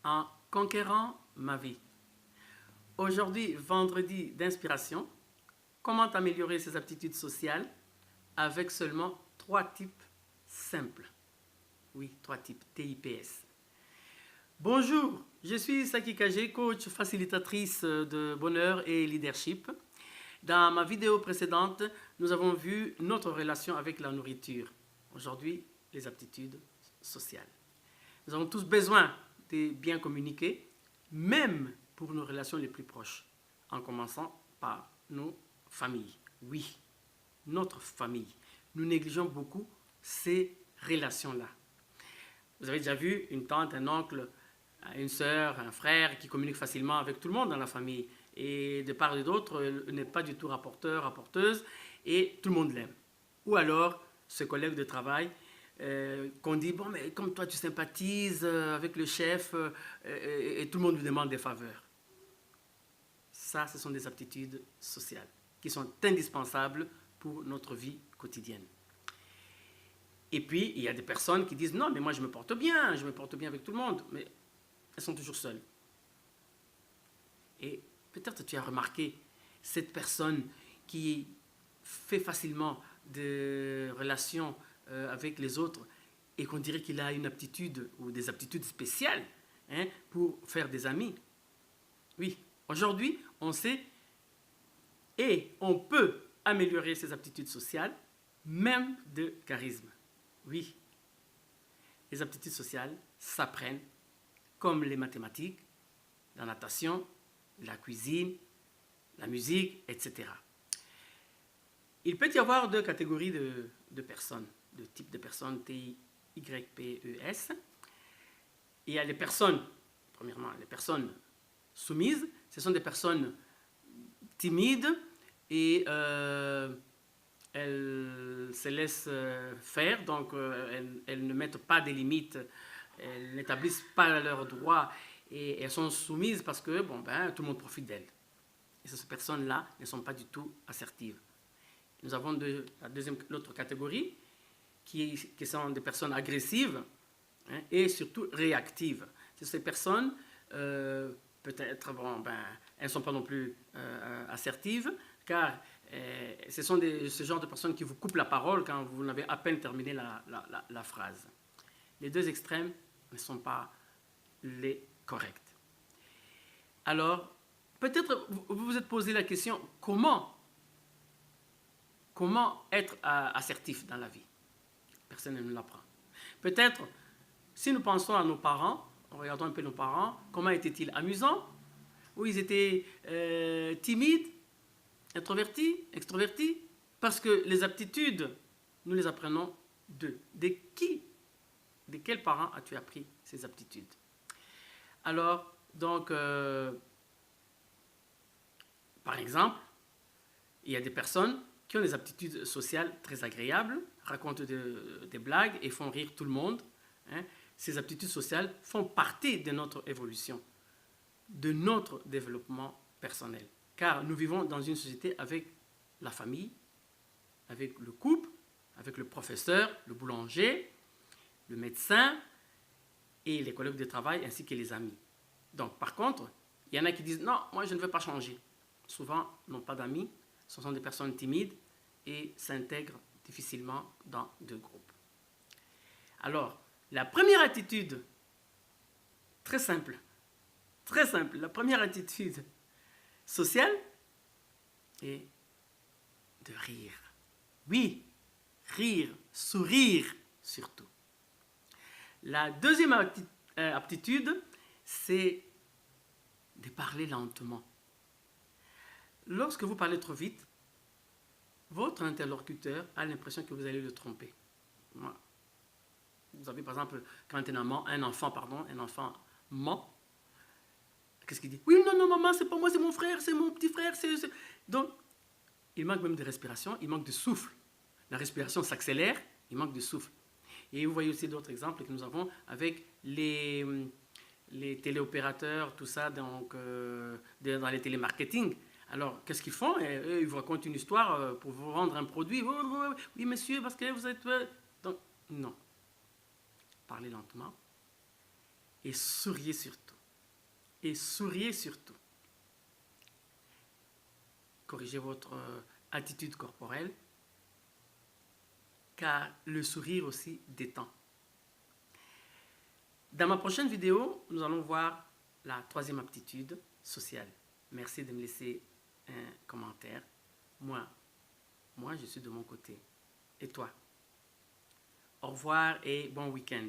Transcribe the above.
en conquérant ma vie. Aujourd'hui, vendredi d'inspiration, comment améliorer ses aptitudes sociales avec seulement 3 types simples. Oui, 3 types, TIPS. Bonjour, je suis Saki Kage, coach facilitatrice de bonheur et leadership. Dans ma vidéo précédente, nous avons vu notre relation avec la nourriture. Aujourd'hui, les aptitudes sociales. Nous avons tous besoin de bien communiquer, même pour nos relations les plus proches, en commençant par nos familles. Oui, notre famille. Nous négligeons beaucoup ces relations-là. Vous avez déjà vu une tante, un oncle, une sœur, un frère qui communique facilement avec tout le monde dans la famille. Et de part et d'autre, n'est pas du tout rapporteur, rapporteuse, et tout le monde l'aime. Ou alors, ce collègue de travail qu'on dit, bon, mais comme toi tu sympathises avec le chef, et tout le monde lui demande des faveurs. Ça, ce sont des aptitudes sociales qui sont indispensables pour notre vie quotidienne. Et puis, il y a des personnes qui disent, non, mais moi je me porte bien avec tout le monde, mais elles sont toujours seules. Et peut-être tu as remarqué cette personne qui fait facilement des relations avec les autres et qu'on dirait qu'il a une aptitude ou des aptitudes spéciales pour faire des amis. Oui, aujourd'hui, on sait et on peut améliorer ses aptitudes sociales, même de charisme. Oui, les aptitudes sociales s'apprennent comme les mathématiques, la natation, la cuisine, la musique, etc. Il peut y avoir 2 catégories de personnes, de types de personnes, TYPES. Il y a les personnes, premièrement, les personnes soumises. Ce sont des personnes timides et elles se laissent faire, donc elles ne mettent pas des limites, elles n'établissent pas leurs droits et elles sont soumises parce que tout le monde profite d'elles. Et ces personnes-là ne sont pas du tout assertives. Nous avons l'autre catégorie qui sont des personnes agressives et surtout réactives. Ces personnes, peut-être, elles ne sont pas non plus assertives, car ce sont ce genre de personnes qui vous coupent la parole quand vous n'avez à peine terminé la phrase. Les 2 extrêmes ne sont pas les corrects. Alors, peut-être vous vous êtes posé la question, comment être assertif dans la vie? Personne ne nous l'apprend. Peut-être, si nous pensons à nos parents, regardons un peu nos parents, comment étaient-ils amusants? Ou ils étaient timides, introvertis, extrovertis? Parce que les aptitudes, nous les apprenons d'eux. De qui? De quels parents as-tu appris ces aptitudes? Alors, donc, par exemple, il y a des personnes qui ont des aptitudes sociales très agréables, racontent des blagues et font rire tout le monde. Ces aptitudes sociales font partie de notre évolution, de notre développement personnel. Car nous vivons dans une société avec la famille, avec le couple, avec le professeur, le boulanger, le médecin et les collègues de travail ainsi que les amis. Donc, par contre, il y en a qui disent « Non, moi je ne veux pas changer ». Souvent, n'ont pas d'amis, ce sont des personnes timides et s'intègrent difficilement dans 2 groupes. Alors, la première attitude, très simple, la première attitude sociale est de rire. Oui, rire, sourire surtout. La deuxième aptitude, c'est de parler lentement. Lorsque vous parlez trop vite, votre interlocuteur a l'impression que vous allez le tromper. Vous avez par exemple, quand un enfant ment, qu'est-ce qu'il dit? Oui, non, maman, c'est pas moi, c'est mon frère, c'est mon petit frère. Donc, il manque même de respiration, il manque de souffle. La respiration s'accélère, il manque de souffle. Et vous voyez aussi d'autres exemples que nous avons avec les téléopérateurs, tout ça, donc, dans les télémarketing. Alors, qu'est-ce qu'ils font? Ils vous racontent une histoire pour vous vendre un produit. Oui, monsieur, parce que vous êtes... Donc, non. Parlez lentement. Et souriez surtout. Et souriez surtout. Corrigez votre attitude corporelle, car le sourire aussi détend. Dans ma prochaine vidéo, nous allons voir la troisième aptitude sociale. Merci de me laisser un commentaire. Moi, je suis de mon côté. Et toi? Au revoir et bon week-end.